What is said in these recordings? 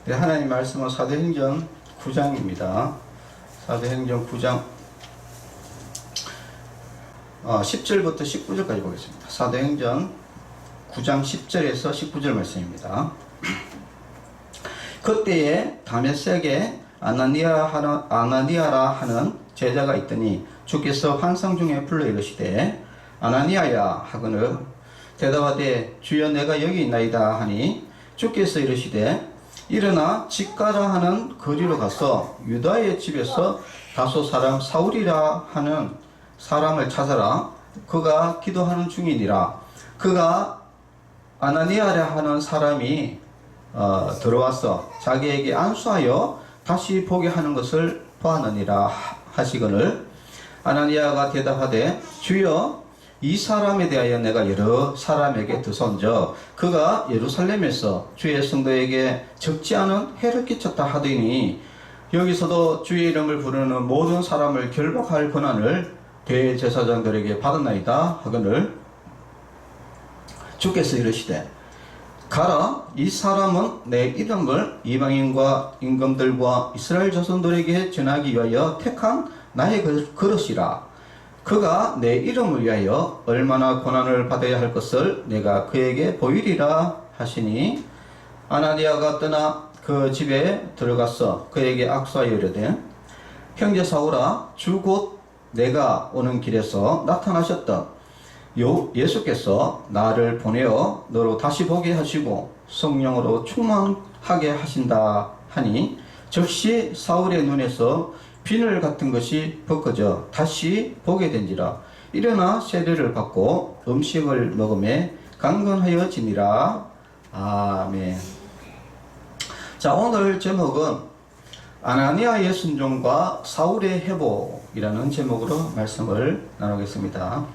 네, 하나님 말씀은 사도행전 9장입니다. 사도행전 9장 10절부터 19절까지 보겠습니다. 사도행전 9장 10절에서 19절 말씀입니다. 그때에 다메섹에 아나니아라 하는 제자가 있더니 주께서 환상 중에 불러 이르시되 아나니아야 하거늘 대답하되 주여 내가 여기 있나이다 하니 주께서 이르시되 일어나 직가라 하는 거리로 가서 유다의 집에서 다소 사람 사울이라 하는 사람을 찾아라. 그가 기도하는 중이니라. 그가 아나니아라 하는 사람이 들어와서 자기에게 안수하여 다시 보게 하는 것을 보았느니라 하시거늘 아나니아가 대답하되 주여 이 사람에 대하여 내가 여러 사람에게 드선져 그가 예루살렘에서 주의 성도에게 적지 않은 해를 끼쳤다 하더니 여기서도 주의 이름을 부르는 모든 사람을 결박할 권한을 대제사장들에게 받았나이다 하거늘 주께서 이르시되 가라. 이 사람은 내 이름을 이방인과 임금들과 이스라엘 자손들에게 전하기 위하여 택한 나의 그릇이라. 그가 내 이름을 위하여 얼마나 고난을 받아야 할 것을 내가 그에게 보이리라 하시니 아나니아가 떠나 그 집에 들어가서 그에게 악수하여 이르되 형제 사울아 주 곧 내가 오는 길에서 나타나셨던 예수께서 나를 보내어 너로 다시 보게 하시고 성령으로 충만하게 하신다 하니 즉시 사울의 눈에서 비늘 같은 것이 벗겨져 다시 보게 된지라. 일어나 세례를 받고 음식을 먹음에 강건하여지니라. 아멘. 자, 오늘 제목은 아나니아의 순종과 사울의 회복이라는 제목으로 말씀을 나누겠습니다.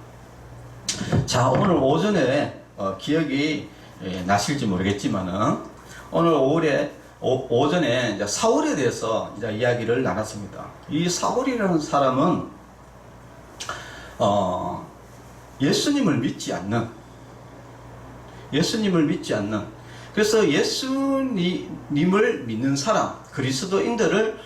자, 오늘 오전에 기억이 나실지 모르겠지만은 오늘 오전에 이제 사울에 대해서 이제 이야기를 나눴습니다. 이 사울이라는 사람은 예수님을 믿지 않는 그래서 예수님을 믿는 사람 그리스도인들을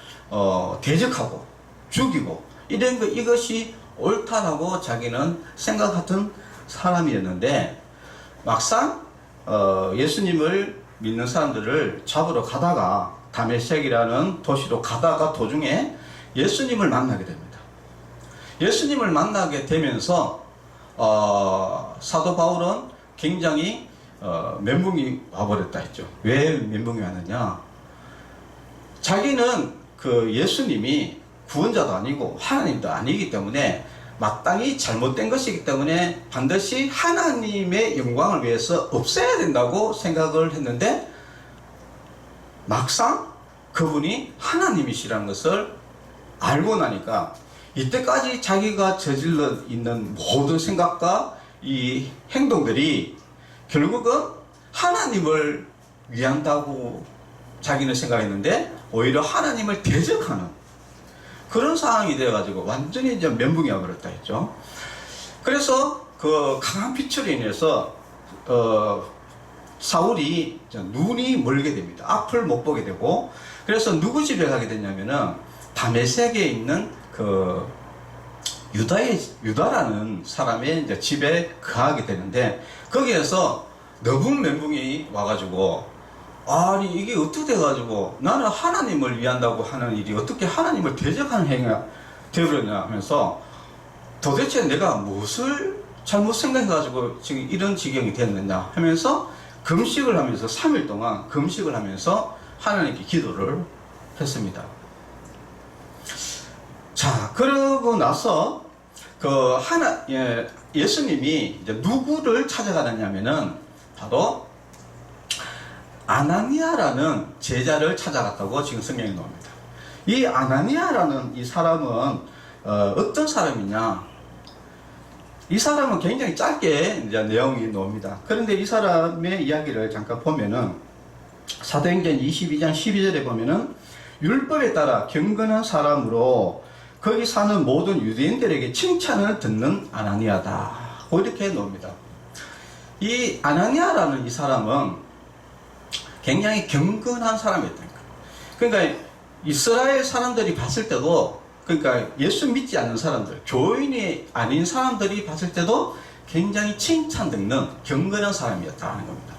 대적하고 죽이고 이것이 옳다라고 자기는 생각하던 사람이었는데 막상 예수님을 믿는 사람들을 잡으러 가다가 다메섹이라는 도시로 가다가 도중에 예수님을 만나게 됩니다. 예수님을 만나게 되면서 사도 바울은 굉장히 멘붕이 와버렸다 했죠. 왜 멘붕이 왔느냐? 자기는 그 예수님이 구원자도 아니고 하나님도 아니기 때문에 마땅히 잘못된 것이기 때문에 반드시 하나님의 영광을 위해서 없애야 된다고 생각을 했는데 막상 그분이 하나님이시라는 것을 알고 나니까 이때까지 자기가 저질러 있는 모든 생각과 이 행동들이 결국은 하나님을 위한다고 자기는 생각했는데 오히려 하나님을 대적하는 그런 상황이 되어가지고 완전히 이제 멘붕이 와버렸다 했죠. 그래서 그 강한 빛으로 인해서 사울이 눈이 멀게 됩니다. 앞을 못 보게 되고 그래서 누구 집에 가게 됐냐면은 다메섹에 있는 그 유다라는 사람의 이제 집에 거하게 되는데 거기에서 너무 멘붕이 와가지고 아니 이게 어떻게 돼가지고 나는 하나님을 위한다고 하는 일이 어떻게 하나님을 대적하는 행위가 되어버렸냐 하면서 도대체 내가 무엇을 잘못 생각해가지고 지금 이런 지경이 됐느냐 하면서 금식을 하면서 3일 동안 금식을 하면서 하나님께 기도를 했습니다. 자, 그러고 나서 예수님이 이제 누구를 찾아가느냐면은 바로 아나니아라는 제자를 찾아갔다고 지금 성경에 나옵니다. 이 아나니아라는 이 사람은 어떤 사람이냐? 이 사람은 굉장히 짧게 이제 내용이 나옵니다. 그런데 이 사람의 이야기를 잠깐 보면은 사도행전 22장 12절에 보면은 율법에 따라 경건한 사람으로 거기 사는 모든 유대인들에게 칭찬을 듣는 아나니아다. 이렇게 나옵니다. 이 아나니아라는 이 사람은 굉장히 경건한 사람이었다니까. 그러니까 이스라엘 사람들이 봤을 때도, 그러니까 예수 믿지 않는 사람들, 교인이 아닌 사람들이 봤을 때도 굉장히 칭찬듣는 경건한 사람이었다는 겁니다.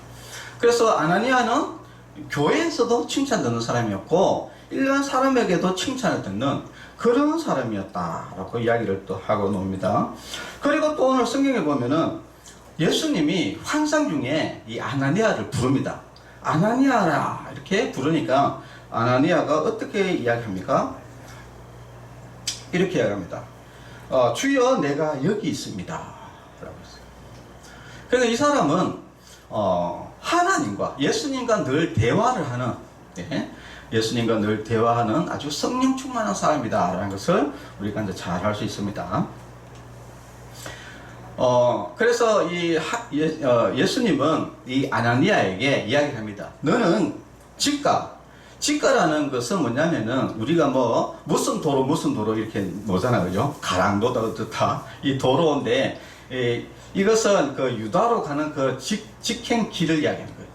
그래서 아나니아는 교회에서도 칭찬듣는 사람이었고 일반 사람에게도 칭찬을 듣는 그런 사람이었다라고 이야기를 또 하고 놉니다. 그리고 또 오늘 성경에 보면은 예수님이 환상 중에 이 아나니아를 부릅니다. 아나니아라 이렇게 부르니까 아나니아가 어떻게 이야기합니까? 이렇게 이야기합니다. 주여 내가 여기 있습니다 라고 했어요. 그러니까 이 사람은 하나님과 예수님과 늘 대화를 하는, 예수님과 늘 대화하는 아주 성령 충만한 사람이다 라는 것을 우리가 이제 잘 알 수 있습니다. 그래서 예수님은 이 아나니아에게 이야기를 합니다. 너는 직가라는 것은 뭐냐면은 우리가 뭐 무슨 도로 이렇게 뭐잖아요, 그죠? 가랑도다 뜻하 이 도로인데 이것은 그 유다로 가는 그 직행길을 이야기하는 거예요.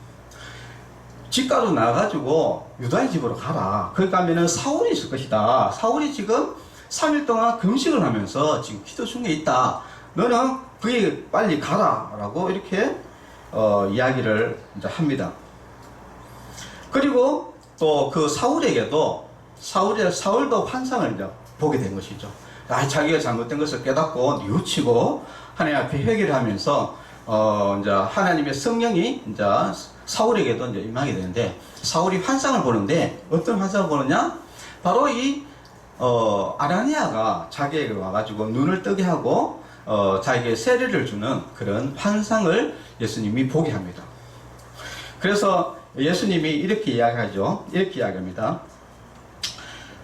직가로 나가지고 유다의 집으로 가라. 거기 가면은 사울이 있을 것이다. 사울이 지금 3일 동안 금식을 하면서 지금 기도 중에 있다. 너는 거기 빨리 가라. 라고 이렇게 이야기를 이제 합니다. 그리고 또 그 사울에게도 사울도 환상을 이제 보게 된 것이죠. 자기가 잘못된 것을 깨닫고 뉘우치고 하나님 앞에 회개를 하면서 이제 하나님의 성령이 이제 사울에게도 이제 임하게 되는데 사울이 환상을 보는데 어떤 환상을 보느냐? 바로 이 아나니아가 자기에게 와가지고 눈을 뜨게 하고 자기에게 세례를 주는 그런 환상을 예수님이 보게 합니다. 그래서 예수님이 이렇게 이야기하죠. 이렇게 이야기합니다.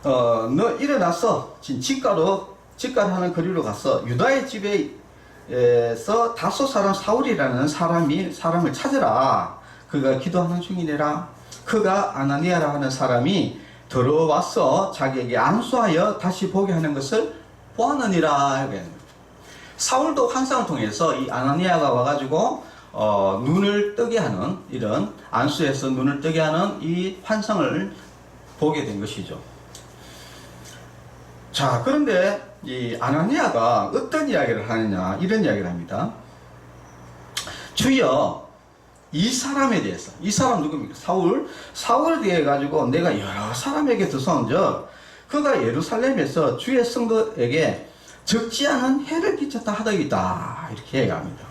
너 일어나서 직가로 하는 거리로 가서 유다의 집에서 다소 사람 사울이라는 사람을 찾으라. 그가 기도하는 중이니라. 그가 아나니아라 하는 사람이 들어와서 자기에게 안수하여 다시 보게 하는 것을 보았느니라. 사울도 환상을 통해서 이 아나니아가 와가지고 눈을 뜨게 하는, 이런 안수해서 눈을 뜨게 하는 이 환상을 보게 된 것이죠. 자, 그런데 이 아나니아가 어떤 이야기를 하느냐, 이런 이야기를 합니다. 주여, 이 사람에 대해서, 이 사람 누굽니까? 사울에 대해 가지고 내가 여러 사람에게 듣사온즉 그가 예루살렘에서 주의 성도에게 적지 않은 해를 끼쳤다 하더이다. 이렇게 얘기합니다.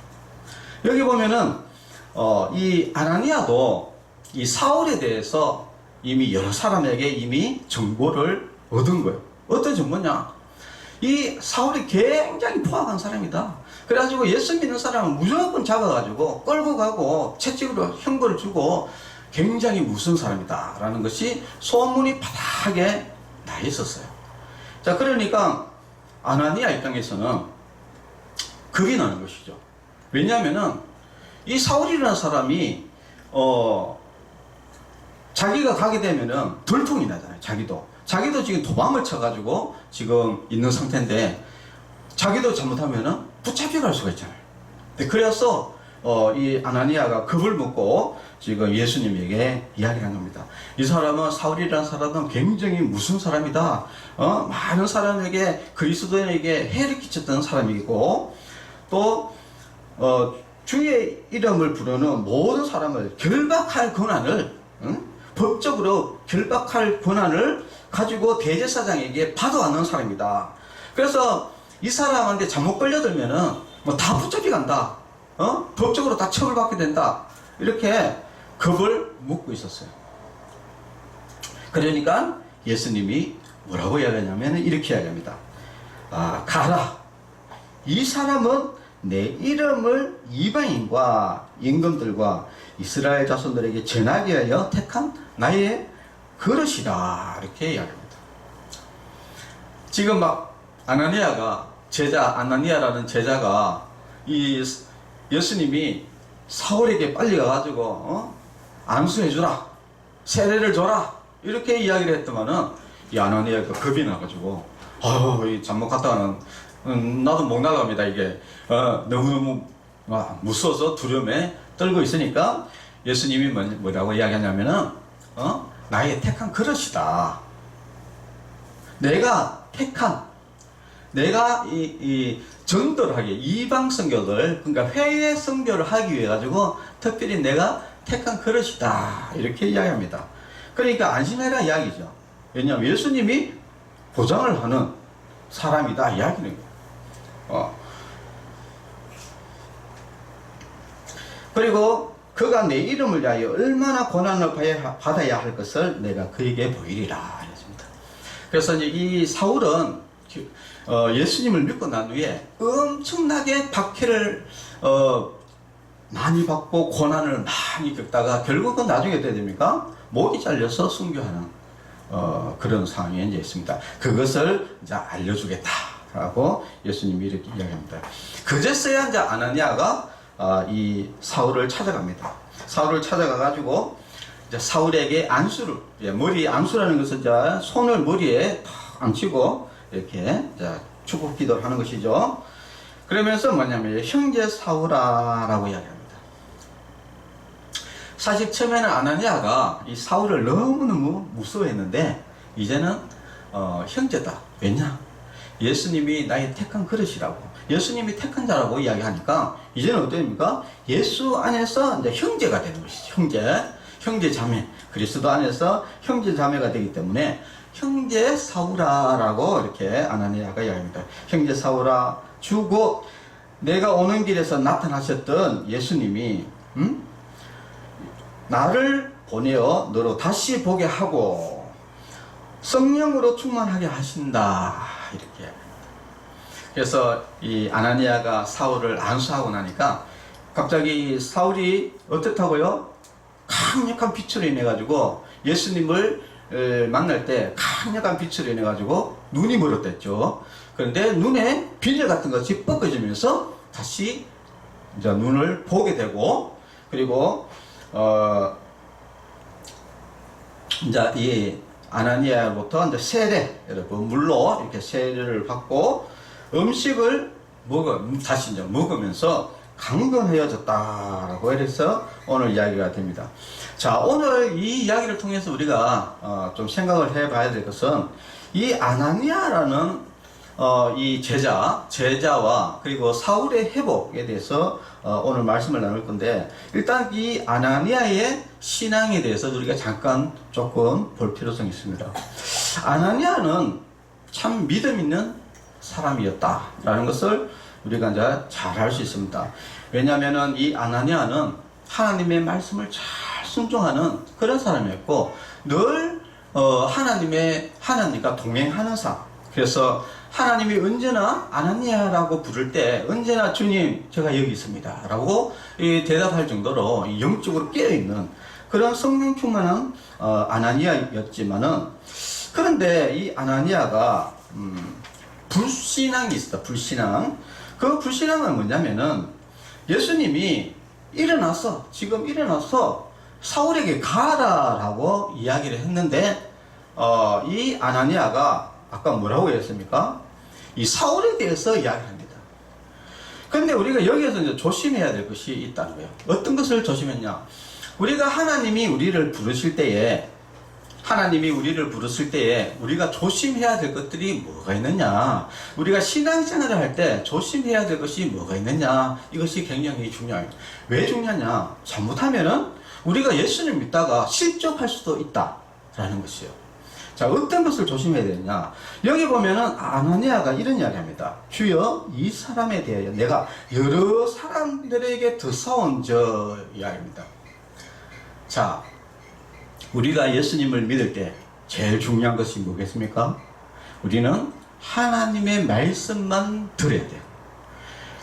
여기 보면은 이 아나니아도 이 사울에 대해서 이미 여러 사람에게 이미 정보를 얻은 거예요. 어떤 정보냐? 이 사울이 굉장히 포악한 사람이다. 그래가지고 예수 믿는 사람은 무조건 잡아가지고 끌고 가고 채찍으로 형벌을 주고 굉장히 무서운 사람이다 라는 것이 소문이 바닥에 나 있었어요. 자, 그러니까 아나니아 입장에서는 겁이 나는 것이죠. 왜냐하면은 이 사울이라는 사람이 자기가 가게 되면은 돌풍이 나잖아요. 자기도 지금 도망을 쳐가지고 지금 있는 상태인데 자기도 잘못하면은 붙잡혀갈 수가 있잖아요. 그래서 이 아나니아가 겁을 먹고 지금 예수님에게 이야기를 한 겁니다. 이 사람은 사울이라는 사람은 굉장히 무서운 사람이다. 많은 사람에게 그리스도인에게 해를 끼쳤던 사람이고 또 주의 이름을 부르는 모든 사람을 결박할 권한을 법적으로 결박할 권한을 가지고 대제사장에게 받아왔는 사람이다. 그래서 이 사람한테 잘못 걸려들면은 뭐 다 붙잡히 간다. 법적으로 다 처벌받게 된다. 이렇게 겁을 먹고 있었어요. 그러니까 예수님이 뭐라고 이야기하냐면 이렇게 이야기합니다. 가라. 이 사람은 내 이름을 이방인과 임금들과 이스라엘 자손들에게 전하기 위하여 택한 나의 그릇이다. 이렇게 이야기합니다. 지금 막 아나니아라는 제자가 이 예수님이 사울에게 빨리 가가지고 안수해주라, 세례를 줘라 이렇게 이야기를 했더만은 이 아나니아가 겁이 나가지고 이 잘못 갔다가는 나도 못 나갑니다. 이게 너무너무 무서워서 두려움에 떨고 있으니까 예수님이 뭐라고 이야기하냐면은 나의 택한 그릇이다. 내가 이 전도를 하기, 이방 선교들, 그러니까 해외 선교를 하기 위해 가지고 특별히 내가 택한 그릇이다. 이렇게 이야기합니다. 그러니까 안심해라 이야기죠. 왜냐하면 예수님이 보장을 하는 사람이다 이야기는 거예요. 그리고 그가 내 이름을 위하여 얼마나 고난을 받아야 할 것을 내가 그에게 보이리라 했습니다. 그래서 이제 이 사울은 예수님을 믿고 난 후에 엄청나게 박해를 많이 받고 고난을 많이 겪다가 결국은 나중에 어떻게 됩니까? 목이 잘려서 순교하는 그런 상황에 이제 있습니다. 그것을 이제 알려주겠다라고 예수님이 이렇게 이야기합니다. 그제서야 이제 아나니아가 이 사울을 찾아갑니다. 사울을 찾아가가지고 이제 사울에게 안수를, 머리 안수라는 것은 이제 손을 머리에 탁 얹히고 이렇게 이제 축복 기도를 하는 것이죠. 그러면서 뭐냐면 형제 사울아라고 이야기합니다. 사실 처음에는 아나니아가 이 사울을 너무너무 무서워했는데 이제는 형제다. 왜냐? 예수님이 나의 택한 그릇이라고, 예수님이 택한 자라고 이야기하니까 이제는 어떻습니까? 예수 안에서 이제 형제가 되는 것이죠. 형제 자매, 그리스도 안에서 형제 자매가 되기 때문에 형제 사울아라고 이렇게 아나니아가 이야기합니다. 형제 사울아, 주고 내가 오는 길에서 나타나셨던 예수님이 나를 보내어 너로 다시 보게 하고 성령으로 충만하게 하신다 이렇게. 그래서 이 아나니아가 사울을 안수하고 나니까 갑자기 사울이 어떻다고요? 강력한 빛으로 인해 가지고 예수님을 만날 때 강력한 빛으로 인해 가지고 눈이 멀었댔죠. 그런데 눈에 비늘 같은 것이 벗겨지면서 다시 이제 눈을 보게 되고, 그리고 이제 이 아나니아로부터 이제 세례, 여러분 물로 이렇게 세례를 받고 음식을 다시 이제 먹으면서 강건해졌다라고 해서 오늘 이야기가 됩니다. 자, 오늘 이 이야기를 통해서 우리가 좀 생각을 해봐야 될 것은 이 아나니아라는 이 제자와 그리고 사울의 회복에 대해서 오늘 말씀을 나눌 건데, 일단 이 아나니아의 신앙에 대해서 우리가 잠깐 조금 볼 필요성이 있습니다. 아나니아는 참 믿음 있는 사람이었다라는 것을 우리가 이제 잘 알 수 있습니다. 왜냐하면은 이 아나니아는 하나님의 말씀을 잘 순종하는 그런 사람이었고, 늘 하나님과 동행하는 사람. 그래서 하나님이 언제나 아나니아라고 부를 때 언제나 주님 제가 여기 있습니다 라고 대답할 정도로 영적으로 깨어있는 그런 성령 충만한 아나니아였지만은, 그런데 이 아나니아가 불신앙이 있었다. 불신앙. 그 불신앙은 뭐냐면은 예수님이 지금 일어나서 사울에게 가라라고 이야기를 했는데 이 아나니아가 아까 뭐라고 했습니까? 이 사울에 대해서 이야기를 합니다. 그런데 우리가 여기에서 이제 조심해야 될 것이 있다는 거예요. 어떤 것을 조심했냐? 우리가 하나님이 우리를 부르실 때에 우리가 조심해야 될 것들이 뭐가 있느냐? 우리가 신앙생활을 할 때 조심해야 될 것이 뭐가 있느냐? 이것이 굉장히 중요해요. 왜 중요하냐? 잘못하면은 우리가 예수를 믿다가 실족할 수도 있다라는 것이에요. 자, 어떤 것을 조심해야 되느냐? 여기 보면은 아나니아가 이런 이야기 합니다. 주여, 이 사람에 대하여 내가 여러 사람들에게 더 싸운 저 이야기입니다. 자, 우리가 예수님을 믿을 때 제일 중요한 것이 뭐겠습니까? 우리는 하나님의 말씀만 들어야 돼요.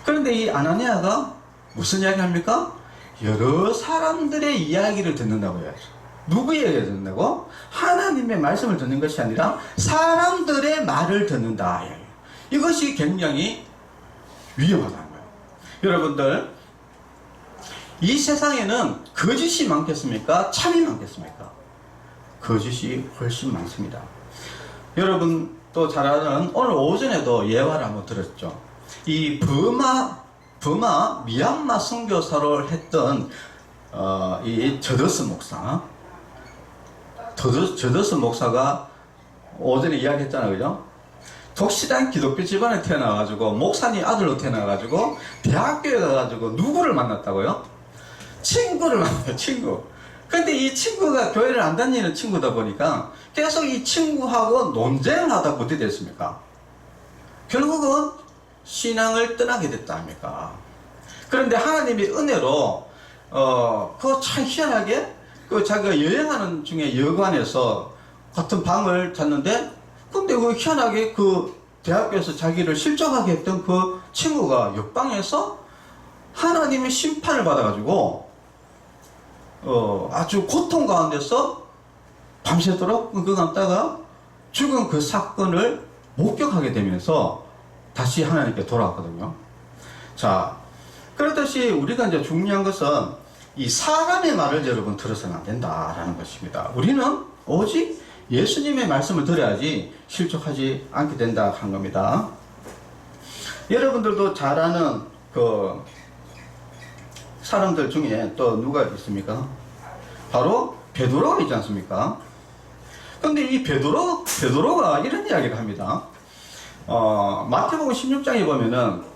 그런데 이 아나니아가 무슨 이야기 합니까? 여러 사람들의 이야기를 듣는다고 해야죠. 누구의 이야기를 듣는다고? 하나님의 말씀을 듣는 것이 아니라 사람들의 말을 듣는다. 이것이 굉장히 위험하다는 거예요. 여러분들, 이 세상에는 거짓이 많겠습니까? 참이 많겠습니까? 거짓이 훨씬 많습니다. 여러분 또 잘 아는, 오늘 오전에도 예화를 한번 들었죠. 이 미얀마 선교사를 했던 이 저더스 목사 저더스 목사가 오전에 이야기했잖아요, 그죠? 독실한 기독교 집안에 태어나가지고 목사님 아들로 태어나가지고 대학교에 가가지고 누구를 만났다고요? 친구를 만나요, 친구. 근데 이 친구가 교회를 안 다니는 친구다 보니까 계속 이 친구하고 논쟁을 하다 어떻게 됐습니까? 결국은 신앙을 떠나게 됐다 합니까? 그런데 하나님의 은혜로 그거 참 희한하게 그 자기가 여행하는 중에 여관에서 같은 방을 잤는데, 근데 그 희한하게 그 대학교에서 자기를 실족하게 했던 그 친구가 옆방에서 하나님의 심판을 받아가지고 아주 고통 가운데서 밤새도록 그거 감다가 죽은 그 사건을 목격하게 되면서 다시 하나님께 돌아왔거든요. 자, 그렇듯이 우리가 이제 중요한 것은 이 사람의 말을 여러분 들어서는 안 된다라는 것입니다. 우리는 오직 예수님의 말씀을 들어야지 실족하지 않게 된다 한 겁니다. 여러분들도 잘 아는 그 사람들 중에 또 누가 있습니까? 바로 베드로가 있지 않습니까? 근데 이 베드로가 이런 이야기를 합니다. 마태복음 16장에 보면은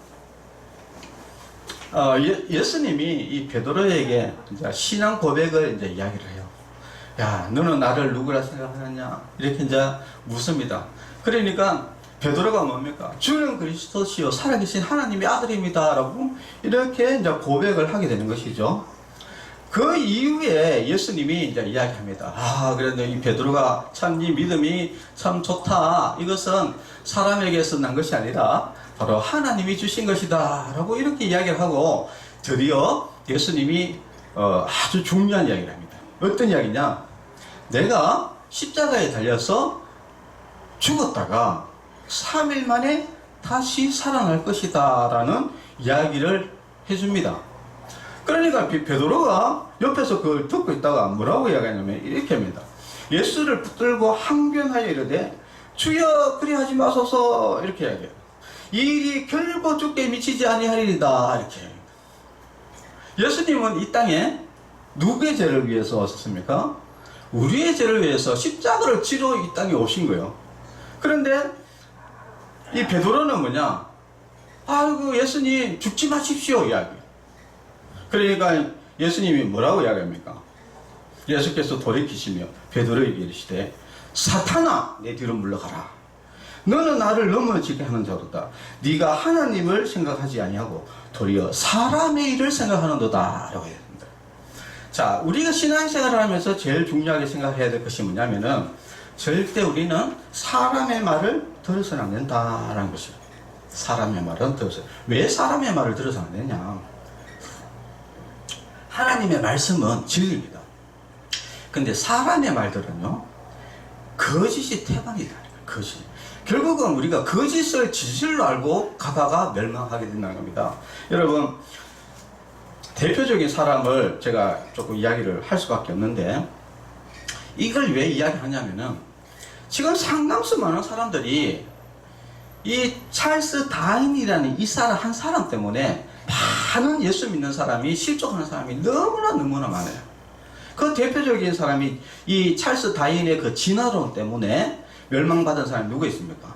예수님이 이 베드로에게 이제 신앙 고백을 이제 이야기를 해요. 야, 너는 나를 누구라 생각하느냐? 이렇게 이제 묻습니다. 그러니까 베드로가 뭡니까? 주는 그리스도시요 살아계신 하나님의 아들입니다. 라고 이렇게 이제 고백을 하게 되는 것이죠. 그 이후에 예수님이 이제 이야기합니다. 그런데 이 베드로가 참 이 믿음이 참 좋다. 이것은 사람에게서 난 것이 아니라 바로 하나님이 주신 것이다. 라고 이렇게 이야기를 하고 드디어 예수님이 아주 중요한 이야기를 합니다. 어떤 이야기냐? 내가 십자가에 달려서 죽었다가 3일 만에 다시 살아날 것이다 라는 이야기를 해줍니다. 그러니까 베드로가 옆에서 그걸 듣고 있다가 뭐라고 이야기하냐면 이렇게 합니다. 예수를 붙들고 항변하여 이르되 주여 그리하지 마소서 이렇게 이야기해요. 이 일이 결코 죽게 미치지 아니하리이다 이렇게. 예수님은 이 땅에 누구의 죄를 위해서 왔었습니까? 우리의 죄를 위해서 십자가를 지러 이 땅에 오신 거예요. 그런데 이 베드로는 뭐냐? 아이고 예수님 죽지 마십시오 이야기. 그러니까 예수님이 뭐라고 이야기합니까? 예수께서 돌이키시며 베드로에게 이르시되 사탄아 내 뒤로 물러가라. 너는 나를 넘어지게 하는 자로다. 네가 하나님을 생각하지 아니하고 도리어 사람의 일을 생각하는도다 라고 해야 됩니다. 자, 우리가 신앙생활을 하면서 제일 중요하게 생각해야 될 것이 뭐냐면은 절대 우리는 사람의 말을 들어서는 안 된다라는 것이에요. 사람의 말은 들어서. 왜 사람의 말을 들어서 안 되냐? 하나님의 말씀은 진리입니다. 근데 사람의 말들은요, 거짓이 태반이다. 거짓. 결국은 우리가 거짓을 진실로 알고 가다가 멸망하게 된다는 겁니다. 여러분, 대표적인 사람을 제가 조금 이야기를 할 수밖에 없는데, 이걸 왜 이야기하냐면은, 지금 상당수 많은 사람들이 이 찰스 다윈이라는 이 사람, 한 사람 때문에 많은 예수 믿는 사람이 실족하는 사람이 너무나 많아요. 그 대표적인 사람이 이 찰스 다윈의 그 진화론 때문에 멸망받은 사람이 누가 있습니까?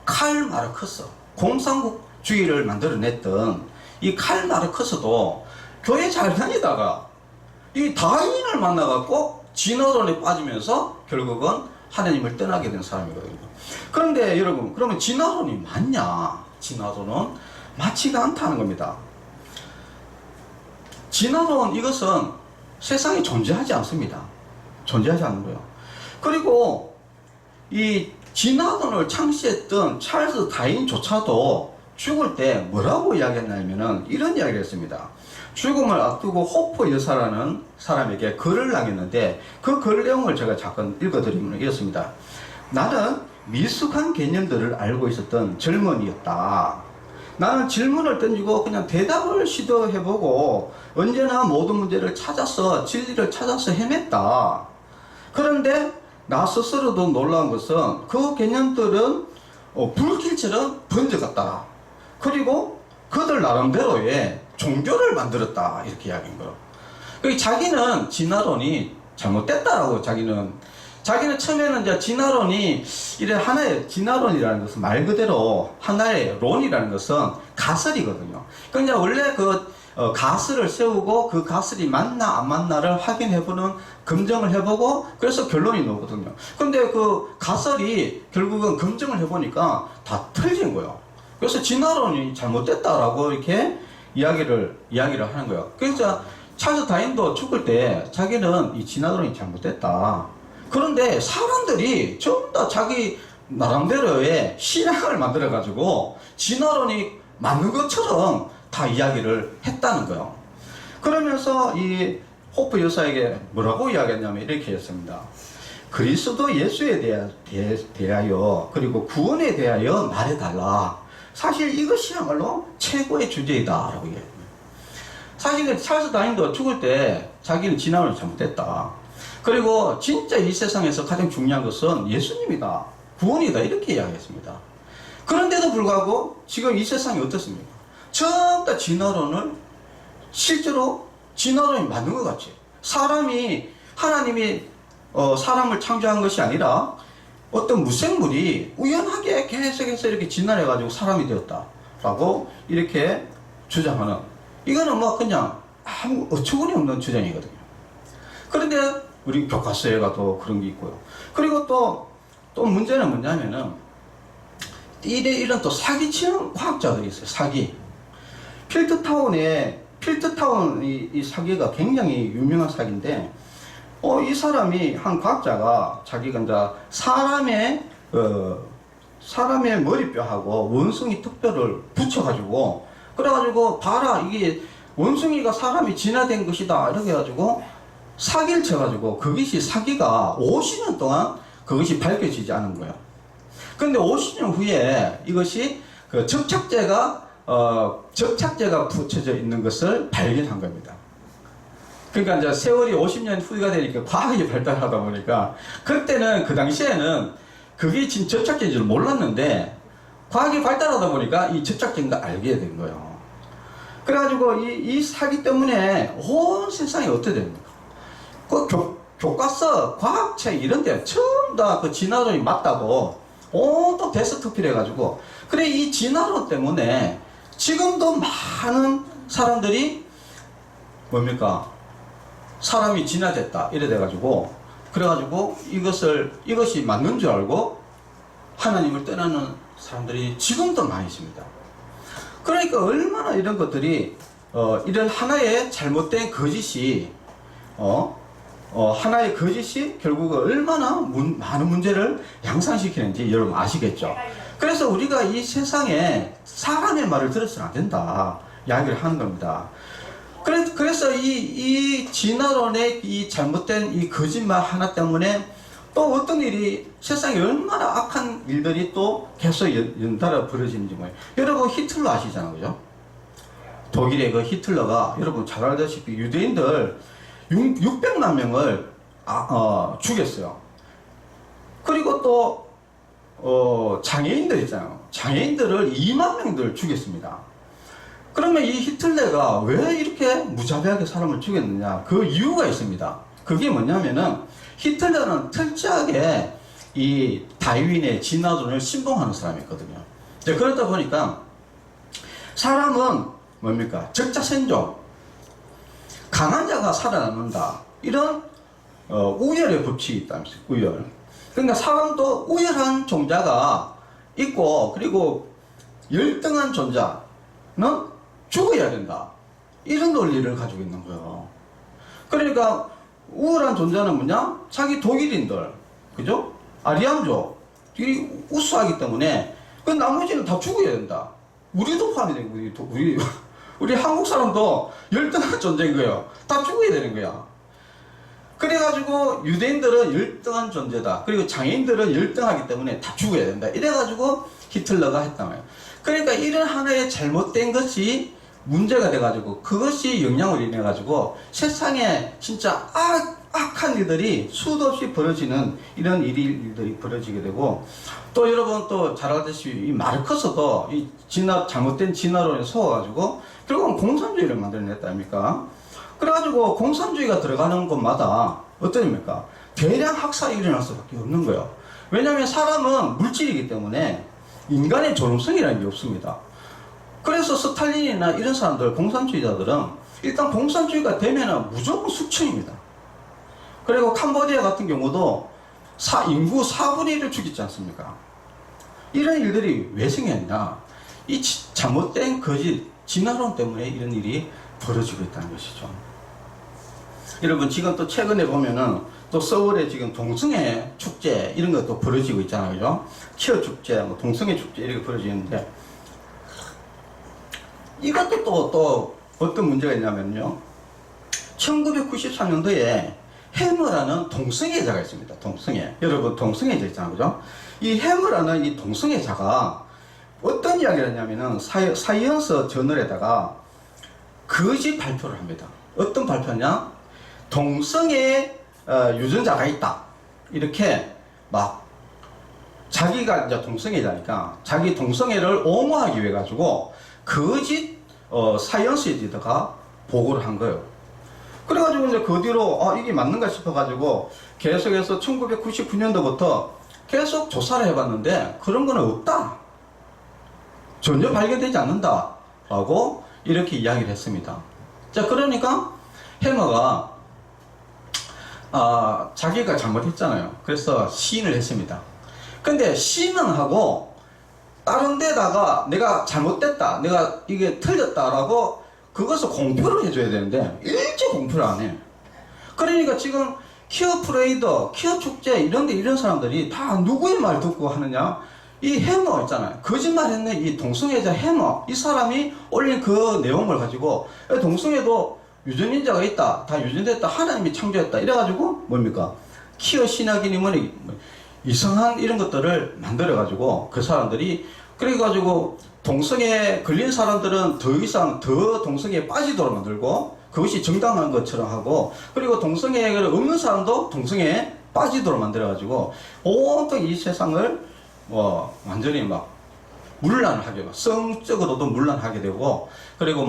칼 마르크스. 공산국주의를 만들어냈던 이 칼 마르크스도 교회 잘 다니다가 이 다윈을 만나갖고 진화론에 빠지면서 결국은 하나님을 떠나게 된 사람이거든요. 그런데 여러분, 그러면 진화론이 맞냐? 진화론은 맞지가 않다는 겁니다. 진화론 이것은 세상에 존재하지 않습니다. 존재하지 않는 거예요. 그리고 이 진화론을 창시했던 찰스 다윈조차도 죽을 때 뭐라고 이야기했냐면은 이런 이야기를 했습니다. 죽음을 앞두고 호프 여사라는 사람에게 글을 남겼는데 그 글 내용을 제가 잠깐 읽어드리면 이렇습니다. 나는 미숙한 개념들을 알고 있었던 젊은이였다. 나는 질문을 던지고 그냥 대답을 시도해보고 언제나 모든 문제를 찾아서 진리를 찾아서 헤맸다. 그런데 나 스스로도 놀라운 것은 그 개념들은 불길처럼 번져갔다. 그리고 그들 나름대로의 종교를 만들었다. 이렇게 이야기한 거예요. 자기는 진화론이 잘못됐다라고 자기는 자기는 처음에는 이제 진화론이 이래 하나의 진화론이라는 것은 말 그대로 하나의 론이라는 것은 가설이거든요. 그러니까 원래 가설을 세우고 그 가설이 맞나 안 맞나를 확인해보는 검증을 해보고 그래서 결론이 나오거든요. 근데 그 가설이 결국은 검증을 해보니까 다 틀린 거예요. 그래서 진화론이 잘못됐다라고 이렇게 이야기를 하는 거예요. 그래서 찰스 다윈도 죽을 때 자기는 이 진화론이 잘못됐다. 그런데 사람들이 전부 다 자기 나름대로의 신앙을 만들어가지고 진화론이 맞는 것처럼 다 이야기를 했다는 거예요. 그러면서 이 호프 여사에게 뭐라고 이야기했냐면 이렇게 했습니다. 그리스도 예수에 대하여 그리고 구원에 대하여 말해달라. 사실 이것이야말로 최고의 주제이다 라고 얘기해요. 사실 찰스 다윈도 죽을 때 자기는 진화론을 잘못했다. 그리고 진짜 이 세상에서 가장 중요한 것은 예수님이다. 구원이다. 이렇게 이야기했습니다. 그런데도 불구하고 지금 이 세상이 어떻습니까? 전부 다 진화론을 실제로 진화론이 맞는 것 같지. 하나님이 사람을 창조한 것이 아니라 어떤 무생물이 우연하게 계속해서 이렇게 진화해가지고 사람이 되었다라고 이렇게 주장하는, 이거는 뭐 그냥 아무 어처구니 없는 주장이거든요. 그런데 우리 교과서에 가도 그런 게 있고요. 그리고 또 문제는 뭐냐면은 이런 또 사기치는 과학자들이 있어요. 사기. 필드타운 이 사기가 굉장히 유명한 사기인데, 이 사람이 한 과학자가 자기가 이제 사람의 머리뼈하고 원숭이 턱뼈를 붙여가지고 그래가지고 봐라 이게 원숭이가 사람이 진화된 것이다 이렇게 해가지고 사기를 쳐가지고 그것이 사기가 50년 동안 그것이 밝혀지지 않은 거예요. 그런데 50년 후에 이것이 그 접착제가 붙여져 있는 것을 발견한 겁니다. 그러니까 이제 세월이 50년 후가 되니까 과학이 발달하다 보니까 그때는 그 당시에는 그게 지금 접착제인 줄 몰랐는데 과학이 발달하다 보니까 이 접착제인 걸 알게 된 거예요. 그래가지고 이 사기 때문에 온 세상이 어떻게 됩니까? 그 교과서, 과학책 이런 데 전부 다 그 진화론이 맞다고 온통 데스크필 해가지고, 그래 이 진화론 때문에 지금도 많은 사람들이 뭡니까? 사람이 진화됐다 이래 돼가지고 그래가지고 이것이 맞는 줄 알고 하나님을 떠나는 사람들이 지금도 많이 있습니다. 그러니까 얼마나 이런 것들이 이런 하나의 잘못된 거짓이 하나의 거짓이 결국 얼마나 많은 문제를 양산시키는지 여러분 아시겠죠? 그래서 우리가 이 세상에 사람의 말을 들어서는 안 된다 이야기를 하는 겁니다. 그래서 이 진화론의 이 잘못된 이 거짓말 하나 때문에 또 어떤 일이 세상에 얼마나 악한 일들이 또 계속 연달아 벌어지는지 뭐예요. 여러분 히틀러 아시잖아요, 그죠? 독일의 그 히틀러가 여러분 잘 알다시피 유대인들 600만 명을 죽였어요. 그리고 또 장애인들 있잖아요. 장애인들을 2만 명들 죽였습니다. 그러면 이 히틀러가 왜 이렇게 무자비하게 사람을 죽였느냐? 그 이유가 있습니다. 그게 뭐냐면은 히틀러는 철저하게 이 다윈의 진화론을 신봉하는 사람이었거든요. 그러다 보니까 사람은 뭡니까? 적자생존, 강한 자가 살아남는다. 이런 우열의 법칙이 있다면서요. 우열. 그러니까 사람도 우열한 종자가 있고 그리고 열등한 존재는 죽어야 된다. 이런 논리를 가지고 있는 거예요. 그러니까 우월한 존재는 뭐냐? 자기 독일인들, 그죠? 아리안족들이 우수하기 때문에 그 나머지는 다 죽어야 된다. 우리도 포함이 되고 우리 한국 사람도 열등한 존재인 거예요. 다 죽어야 되는 거야. 그래가지고 유대인들은 열등한 존재다. 그리고 장애인들은 열등하기 때문에 다 죽어야 된다. 이래가지고 히틀러가 했단 말이에요. 그러니까 이런 하나의 잘못된 것이 문제가 돼가지고 그것이 영향을 인해가지고 세상에 진짜 악한 일들이 수도 없이 벌어지는 이런 일들이 벌어지게 되고, 또 여러분 또 잘 알다시피 이 마르크스도 이 잘못된 진화론에 속아가지고 결국은 공산주의를 만들어냈다 아닙니까? 그래가지고 공산주의가 들어가는 곳마다 어떠합니까? 대량 학살이 일어날 수밖에 없는 거예요. 왜냐하면 사람은 물질이기 때문에 인간의 존엄성이라는 게 없습니다. 그래서 스탈린이나 이런 사람들, 공산주의자들은 일단 공산주의가 되면은 무조건 숙청입니다. 그리고 캄보디아 같은 경우도 인구 4분의 1을 죽이지 않습니까? 이런 일들이 왜 생겼냐? 이 잘못된 거짓, 진화론 때문에 이런 일이 벌어지고 있다는 것이죠. 여러분, 지금 또 최근에 보면은 또 서울에 지금 동성애 축제 이런 것도 벌어지고 있잖아요. 그죠? 퀴어 축제, 뭐 동성애 축제 이렇게 벌어지는데, 이것도 또 어떤 문제가 있냐면요. 1993년도에 해머라는 동성애자가 있습니다. 동성애. 여러분, 동성애자 있잖아요. 그죠? 이 해머라는 이 동성애자가 어떤 이야기를 했냐면은 사이언스 저널에다가 거짓 발표를 합니다. 어떤 발표냐? 동성애 유전자가 있다. 이렇게 막 자기가 이제 동성애자니까 자기 동성애를 옹호하기 위해 가지고 거짓 사이언스에다가 보고를 한 거예요. 그래가지고 이제 그 뒤로 이게 맞는가 싶어가지고 계속해서 1999년도부터 계속 조사를 해봤는데 그런 거는 없다. 전혀 발견되지 않는다. 라고 이렇게 이야기를 했습니다. 자, 그러니까 해머가 자기가 잘못했잖아요. 그래서 시인을 했습니다. 근데 시인은 하고 다른 데다가 내가 잘못됐다, 내가 이게 틀렸다라고 그것을 공표를 해줘야 되는데 일체 공표를 안 해. 그러니까 지금 퀴어 프레이더, 퀴어 축제 이런데 이런 사람들이 다 누구의 말 듣고 하느냐? 이 해머 있잖아요. 거짓말했네. 이 동성애자 해머, 이 사람이 올린 그 내용을 가지고 동성애도 유전인자가 있다, 다 유전됐다, 하나님이 창조했다 이래가지고 뭡니까? 퀴어 신학이니 뭐니 이상한 이런 것들을 만들어가지고 그 사람들이 그래가지고 동성애에 걸린 사람들은 더 이상 더 동성애에 빠지도록 만들고 그것이 정당한 것처럼 하고, 그리고 동성애가 없는 사람도 동성애에 빠지도록 만들어가지고 온통 이 세상을 완전히 막 문란을 하게, 성적으로도 문란하게 되고, 그리고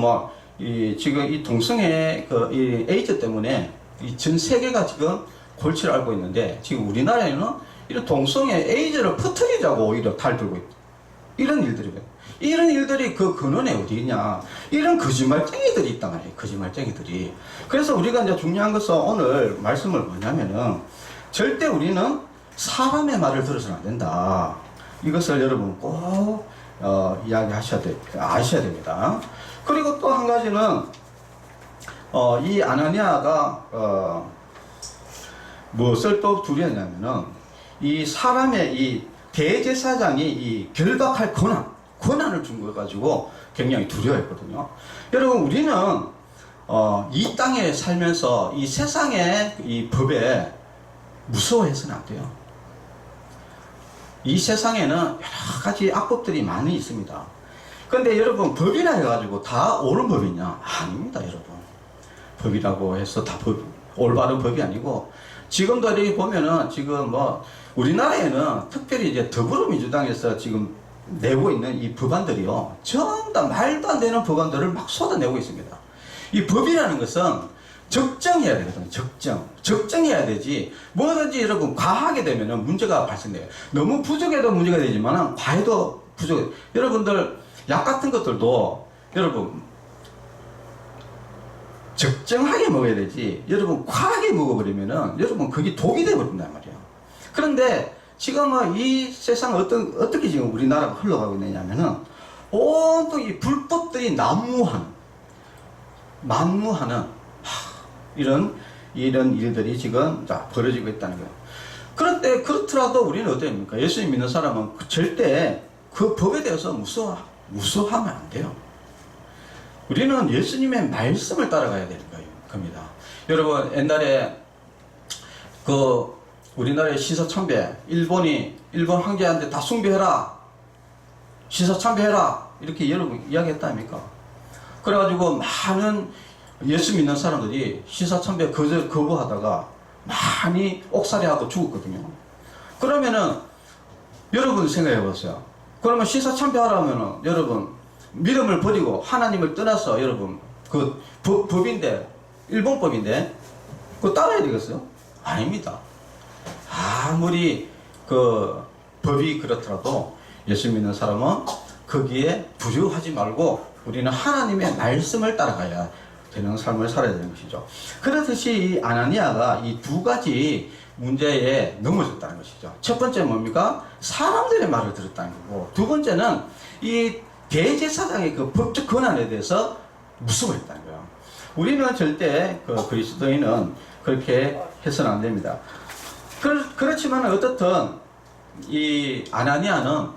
지금 이 동성애 이 에이즈 때문에 이 전 세계가 지금 골치를 앓고 있는데, 지금 우리나라에는 이런 동성애 에이즈를 퍼뜨리자고 오히려 달들고 있다. 이런 일들이 그 근원에 어디 있냐? 이런 거짓말쟁이들이 있단 말이에요. 거짓말쟁이들이. 그래서 우리가 이제 중요한 것은 오늘 말씀을 뭐냐면은 절대 우리는 사람의 말을 들어서는 안 된다. 이것을 여러분 꼭 아셔야 됩니다. 그리고 또 한 가지는 이 아나니아가 무엇을 또 두려웠냐면은 이 사람의 이 대제사장이 이 결박할 권한을 준 거 가지고 굉장히 두려워했거든요. 여러분, 우리는 이 땅에 살면서 이 세상의 이 법에 무서워해서는 안 돼요. 이 세상에는 여러 가지 악법들이 많이 있습니다. 근데 여러분, 법이라 해가지고 다 옳은 법이냐? 아닙니다, 여러분. 법이라고 해서 다 올바른 법이 아니고, 지금도 이렇게 보면은 지금 우리나라에는 특별히 이제 더불어민주당에서 지금 내고 있는 이 법안들이요, 전부 다 말도 안 되는 법안들을 막 쏟아내고 있습니다. 이 법이라는 것은 적정해야 되거든요. 적정해야 되지. 뭐든지 여러분 과하게 되면은 문제가 발생돼요. 너무 부족해도 문제가 되지만 과해도 부족해. 여러분들 약 같은 것들도 여러분 적정하게 먹어야 되지. 여러분 과하게 먹어버리면은 여러분 그게 독이 되어버린단 말이에요. 그런데 지금은 이 세상 어떻게 지금 우리나라가 흘러가고 있느냐면은 온통 이 불법들이 난무하는 이런 일들이 지금 벌어지고 있다는 거예요. 그런데 그렇더라도 우리는 어떻습니까? 예수님 믿는 사람은 절대 그 법에 대해서 무서워하면 안 돼요. 우리는 예수님의 말씀을 따라가야 되는 겁니다. 여러분, 옛날에 우리나라의 시사참배, 일본 황제한테 다 숭배해라, 시사참배해라, 이렇게 여러분 이야기했다니까. 그래가지고 많은 예수 믿는 사람들이 시사참배 거부하다가 많이 옥살이하고 죽었거든요. 그러면은 여러분 생각해 보세요. 그러면 시사참배하라면은 여러분 믿음을 버리고 하나님을 떠나서 여러분 법인데, 일본법인데 그거 따라야 되겠어요? 아닙니다. 아무리 그 법이 그렇더라도 예수 믿는 사람은 거기에 두려워하지 말고 우리는 하나님의 말씀을 따라가야 되는 삶을 살아야 되는 것이죠. 그렇듯이 이 아나니아가 이 두 가지 문제에 넘어졌다는 것이죠. 첫 번째 뭡니까? 사람들의 말을 들었다는 거고, 두 번째는 이 대제사장의 그 법적 권한에 대해서 무서워했다는 거예요. 우리는 절대 그 그리스도인은 그렇게 해서는 안 됩니다. 그렇지만 어떻든 이 아나니아는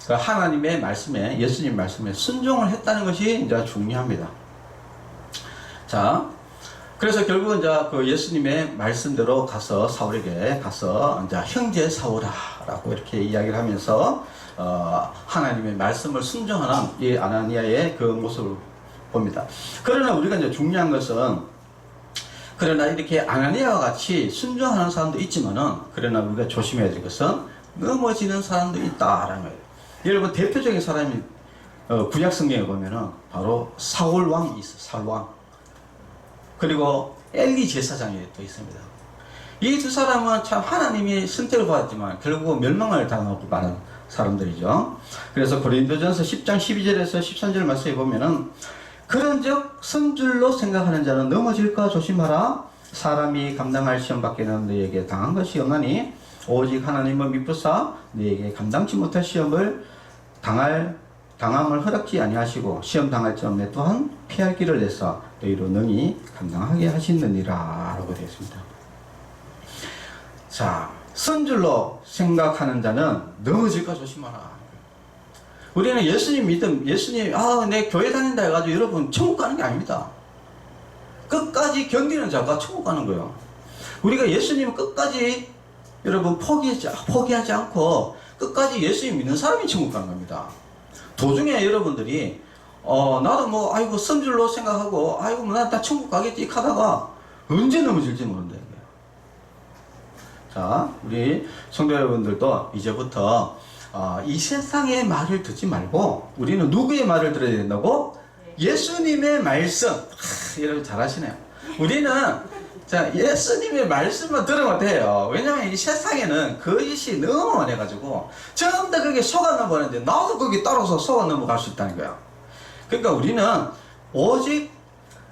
그 하나님의 말씀에, 예수님 말씀에 순종을 했다는 것이 이제 중요합니다. 자, 그래서 결국은 이제 그 예수님의 말씀대로 가서 사울에게 가서 이제 형제 사울아라고 이렇게 이야기를 하면서 하나님의 말씀을 순종하는 이 아나니아의 그 모습을 봅니다. 그러나 우리가 이제 중요한 것은, 그러나 이렇게 아나니아와 같이 순종하는 사람도 있지만은, 그러나 우리가 조심해야 될 것은 넘어지는 사람도 있다라는 거예요. 여러분, 대표적인 사람이 구약 성경에 보면은 바로 사울 왕이 있어요. 사울 왕. 그리고 엘리 제사장이 또 있습니다. 이 두 사람은 참 하나님이 선택을 받았지만 결국 멸망을 당하고 많은 사람들이죠. 그래서 고린도전서 10장 12절에서 13절 말씀에 보면은, 그런즉 선줄로 생각하는 자는 넘어질까 조심하라. 사람이 감당할 시험 밖에는 너에게 당한 것이 없나니 오직 하나님은 미쁘사 너에게 감당치 못할 시험을 당함을 허락지 아니하시고 시험 당할 점에 또한 피할 길을 내사 너희로 능히 감당하게 하시느니라 라고 되어 있습니다. 자, 선줄로 생각하는 자는 넘어질까 조심하라. 우리는 예수님 믿음, 예수님 내 교회 다닌다 해가지고 여러분 천국 가는 게 아닙니다. 끝까지 견디는 자가 천국 가는 거예요. 우리가 예수님을 끝까지 여러분 포기하지 않고 끝까지 예수님 믿는 사람이 천국 가는 겁니다. 도중에 여러분들이 나도 뭐 아이고 선줄로 생각하고 아이고 나 천국 가겠지 하다가 언제 넘어질지 모른다. 자, 우리 성도 여러분들도 이제부터 이 세상의 말을 듣지 말고 우리는 누구의 말을 들어야 된다고? 예수님의 말씀. 여러분 잘하시네요. 우리는 자, 예수님의 말씀만 들으면 돼요. 왜냐면 이 세상에는 거짓이 너무 많아가지고 전부 다 그게 속아 넘어가는데 나도 거기 따라서 속아 넘어갈 수 있다는 거야. 그러니까 우리는 오직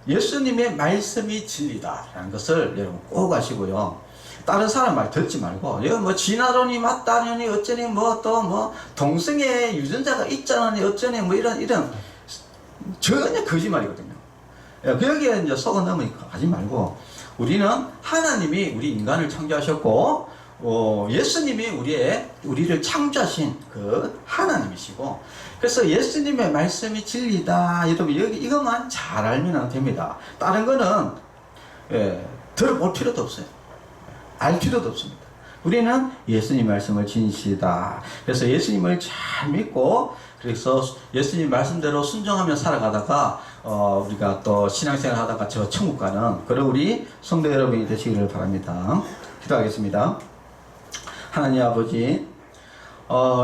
예수님의 말씀이 진리다라는 것을 여러분 꼭 아시고요. 다른 사람 말 듣지 말고, 이거 뭐 진화론이 맞다느니 어쩌니 뭐 또 뭐 동성애 유전자가 있잖아니 어쩌니 뭐 이런 전혀 거짓말이거든요. 여기에 이제 속아 넘으니까 하지 말고, 우리는 하나님이 우리 인간을 창조하셨고 예수님이 우리를 창조하신 그 하나님이시고, 그래서 예수님의 말씀이 진리다. 여러분 이것만 잘 알면 됩니다. 다른 거는 들어볼 필요도 없어요. 알 필요도 없습니다. 우리는 예수님 말씀을 진실이다. 그래서 예수님을 잘 믿고, 그래서 예수님 말씀대로 순종하며 살아가다가 우리가 또 신앙생활 하다가 저 천국 가는 그런 우리 성도 여러분이 되시기를 바랍니다. 기도하겠습니다. 하나님 아버지,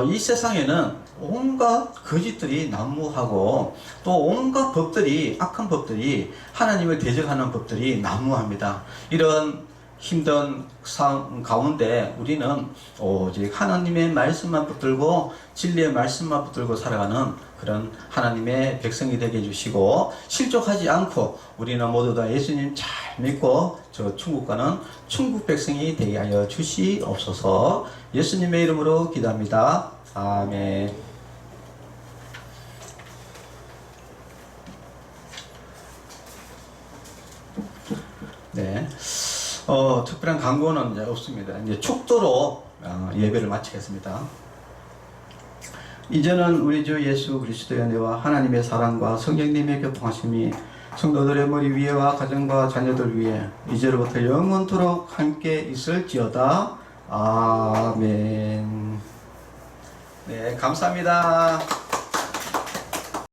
이 세상에는 온갖 거짓들이 난무하고 또 온갖 법들이, 악한 법들이, 하나님을 대적하는 법들이 난무합니다. 이런 힘든 상황 가운데 우리는 오직 하나님의 말씀만 붙들고 진리의 말씀만 붙들고 살아가는 그런 하나님의 백성이 되게 해주시고, 실족하지 않고 우리는 모두 다 예수님 잘 믿고 저 천국 가는 천국 백성이 되게 하여 주시옵소서. 예수님의 이름으로 기도합니다. 아멘. 네. 특별한 광고는 이제 없습니다. 이제 축도로 예배를 마치겠습니다. 이제는 우리 주 예수 그리스도의 은혜와 하나님의 사랑과 성령님의 교통하심이 성도들의 머리 위에와 가정과 자녀들 위에 이제로부터 영원토록 함께 있을지어다. 아멘. 네, 감사합니다.